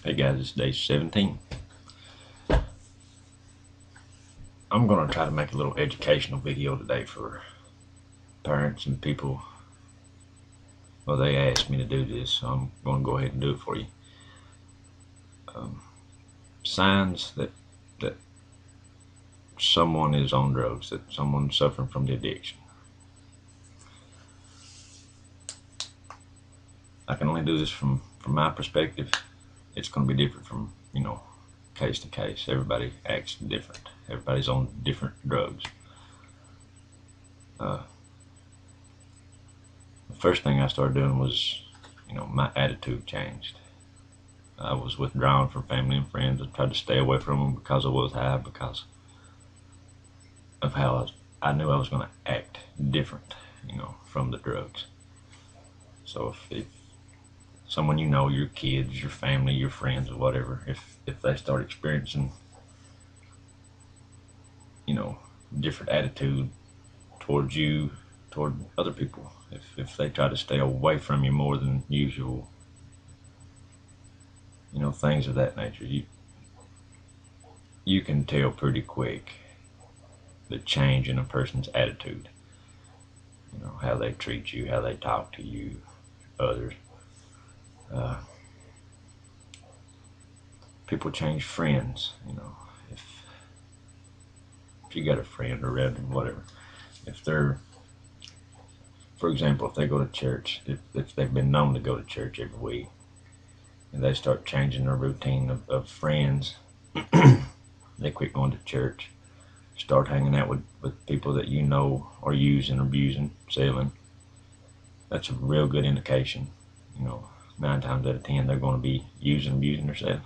Hey guys, it's day 17. I'm going to try to make a little educational video today for parents and people. Well, they asked me to do this, so I'm going to go ahead and do it for you. Signs that someone is on drugs, that someone's suffering from the addiction. I can only do this from my perspective. It's going to be different from, case to case. Everybody acts different. Everybody's on different drugs. The first thing I started doing was, my attitude changed. I was withdrawn from family and friends. I tried to stay away from them because I was high, because of how I knew I was going to act different, from the drugs. So if someone your kids, your family, your friends, or whatever, if they start experiencing, different attitude towards you, toward other people, if they try to stay away from you more than usual, things of that nature, you can tell pretty quick the change in a person's attitude. How they treat you, how they talk to you, others. People change friends. If you got a friend or relative, whatever, if they're, for example, if they go to church, if they've been known to go to church every week, and they start changing their routine of friends, they quit going to church, start hanging out with people that are using, abusing, selling, that's a real good indication. 9 times out of 10 they're going to be using, abusing themselves.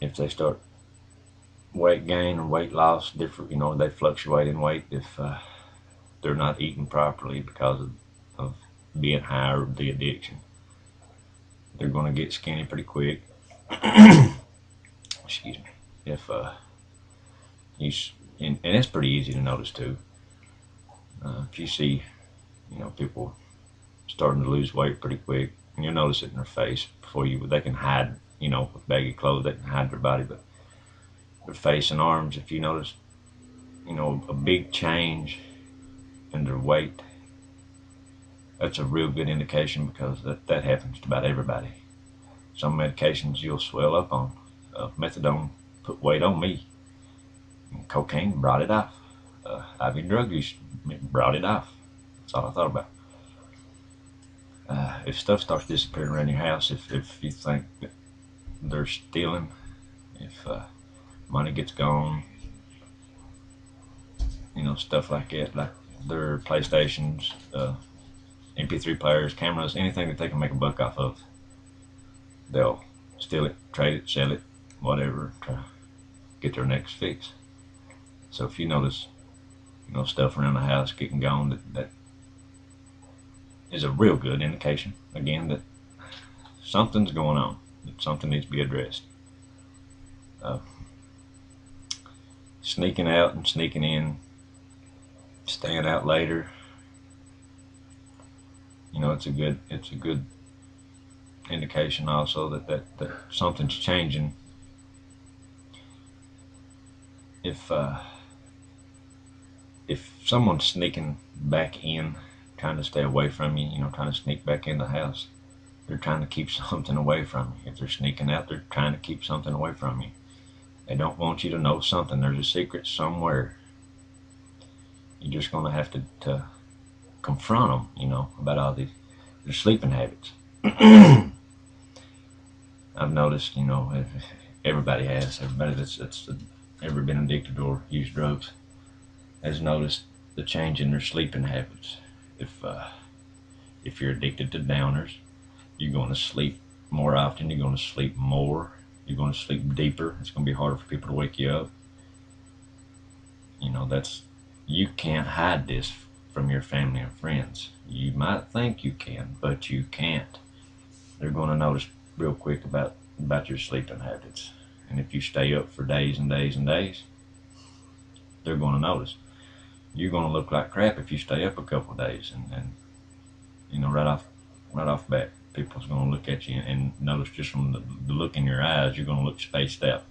If they start weight gain or weight loss, different, they fluctuate in weight. If they're not eating properly because of being high or the addiction, they're going to get skinny pretty quick. Excuse me. If and it's pretty easy to notice too. If you see, people starting to lose weight pretty quick, and you'll notice it in their face before they can hide, with baggy clothes, they can hide their body, but their face and arms, if you notice, a big change in their weight, that's a real good indication, because that happens to about everybody. Some medications you'll swell up on. Methadone put weight on me. Cocaine brought it off. IV drug use brought it off. That's all I thought about. If stuff starts disappearing around your house, if you think that they're stealing, if money gets gone, stuff like that, like their PlayStations, MP3 players, cameras, anything that they can make a buck off of, they'll steal it, trade it, sell it, whatever, try to get their next fix. So if you notice, stuff around the house getting gone, that is a real good indication, again, that something's going on, that something needs to be addressed. Sneaking out and sneaking in, staying out later, it's a good indication also that something's changing. If someone's sneaking back in, trying to stay away from you, trying to sneak back in the house, they're trying to keep something away from you. If they're sneaking out, they're trying to keep something away from you. They don't want you to know something. There's a secret somewhere. You're just going to have to confront them, about all their sleeping habits. I've noticed, everybody that's ever been addicted or used drugs has noticed the change in their sleeping habits. If you're addicted to downers, you're going to sleep more often, you're going to sleep more, you're going to sleep deeper. It's going to be harder for people to wake you up. You can't hide this from your family and friends. You might think you can, but you can't. They're going to notice real quick about your sleeping habits. And if you stay up for days and days and days, they're going to notice. You're going to look like crap if you stay up a couple of days, and right off right off the bat, people's going to look at you and notice just from the look in your eyes, you're going to look spaced out.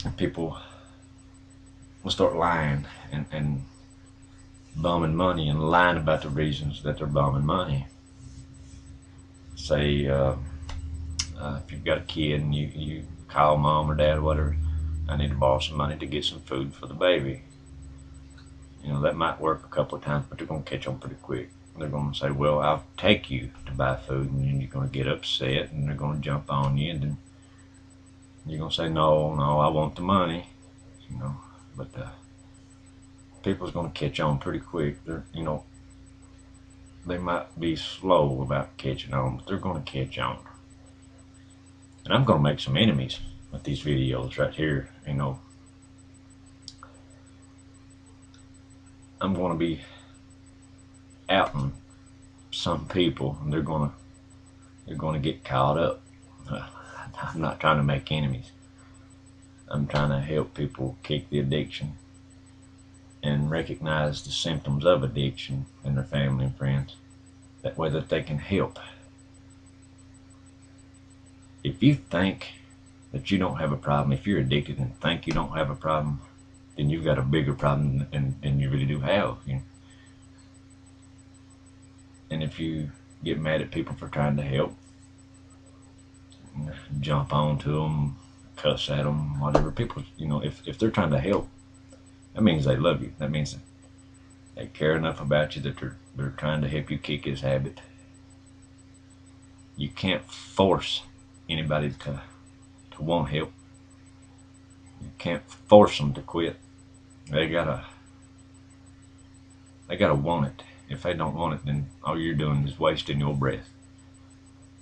And people will start lying and bumming money and lying about the reasons that they're bumming money. Say, if you've got a kid and you call mom or dad or whatever, I need to borrow some money to get some food for the baby. You know, that might work a couple of times, but they're going to catch on pretty quick. They're going to say, well, I'll take you to buy food, and then you're going to get upset, and they're going to jump on you, and then you're going to say, no, I want the money, you know. But people's going to catch on pretty quick. They're, you know, they might be slow about catching on, but they're going to catch on. And I'm going to make some enemies with these videos right here, you know. I'm going to be outing some people, and they're going to get caught up. I'm not trying to make enemies. I'm trying to help people kick the addiction and recognize the symptoms of addiction in their family and friends. That way that they can help. If you think that you don't have a problem, if you're addicted and think you don't have a problem, then you've got a bigger problem than you really do have. You know? And if you get mad at people for trying to help, jump onto them, cuss at them, whatever, people, you know, if they're trying to help, that means they love you. That means they care enough about you that they're trying to help you kick this habit. You can't force anybody to want help. You can't force them to quit. They gotta want it. If they don't want it, then all you're doing is wasting your breath.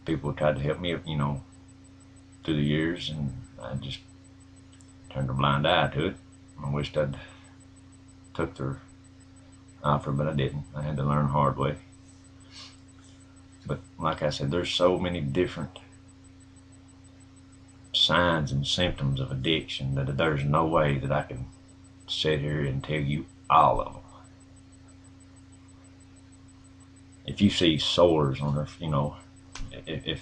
People tried to help me, you know, through the years, and I just turned a blind eye to it. I wished I'd took their offer, but I didn't. I had to learn the hard way. But like I said, there's so many different signs and symptoms of addiction that there's no way that I can sit here and tell you all of them. If you see sores on their, you know, if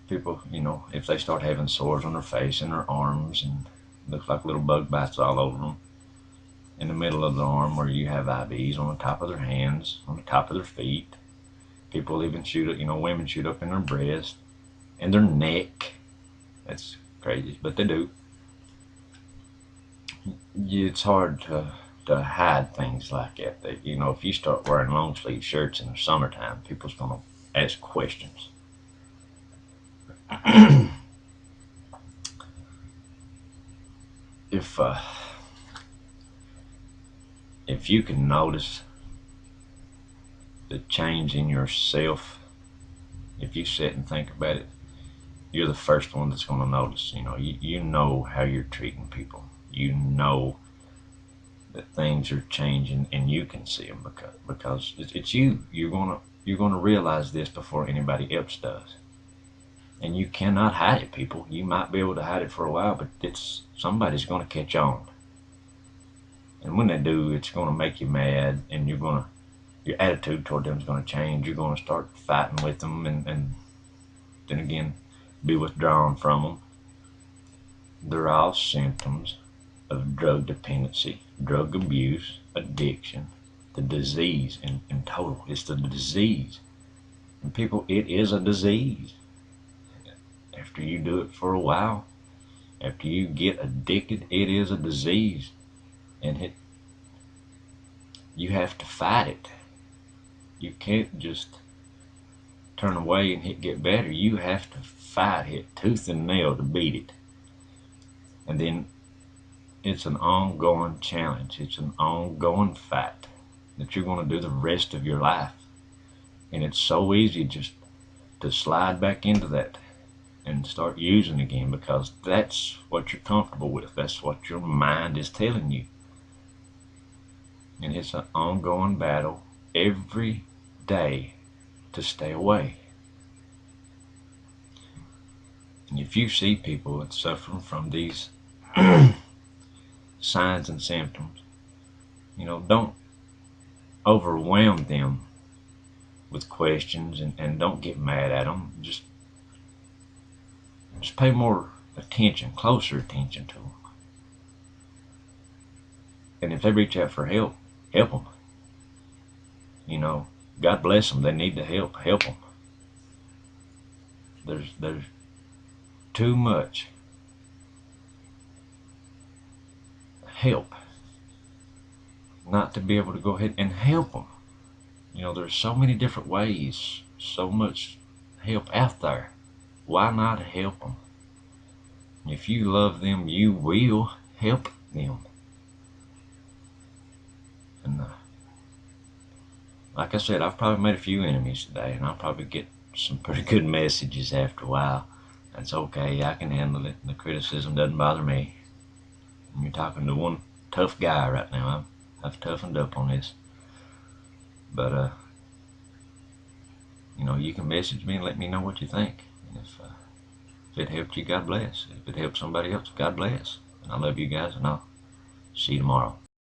people, you know, if they start having sores on their face and their arms, and looks like little bug bites all over them, in the middle of the arm where you have IVs, on the top of their hands, on the top of their feet. People even shoot up, you know, women shoot up in their breast and their neck. That's crazy, but they do. It's hard to hide things like that. You know, if you start wearing long sleeve shirts in the summertime, people's gonna ask questions. If you can notice the change in yourself, if you sit and think about it, you're the first one that's going to notice. You know, you know how you're treating people. You know that things are changing, and you can see them because it's you. You're gonna realize this before anybody else does. And you cannot hide it, people. You might be able to hide it for a while, but somebody's going to catch on. And when they do, it's going to make you mad, and your attitude toward them is going to change. You're going to start fighting with them, and then again, be withdrawn from them. They're all symptoms of drug dependency, drug abuse, addiction, the disease in total. It's the disease. And people, it is a disease. After you do it for a while, after you get addicted, it is a disease. And you have to fight it. You can't just turn away and hit get better. You have to fight it tooth and nail to beat it. And then it's an ongoing challenge. It's an ongoing fight that you're going to do the rest of your life. And it's so easy just to slide back into that and start using again, because that's what you're comfortable with. That's what your mind is telling you. And it's an ongoing battle every day to stay away. And if you see people that suffering from these signs and symptoms, you know, don't overwhelm them with questions, and don't get mad at them. Just pay more attention, closer attention to them. And if they reach out for help, help them. You know, God bless them. They need the help. Help them. There's too much help not to be able to go ahead and help them. You know, there's so many different ways, so much help out there. Why not help them? If you love them, you will help them. And like I said, I've probably made a few enemies today, and I'll probably get some pretty good messages after a while. That's okay. I can handle it. The criticism doesn't bother me. And you're talking to one tough guy right now. I've toughened up on this. But, you know, you can message me and let me know what you think. And if it helped you, God bless. If it helped somebody else, God bless. And I love you guys, and I'll see you tomorrow.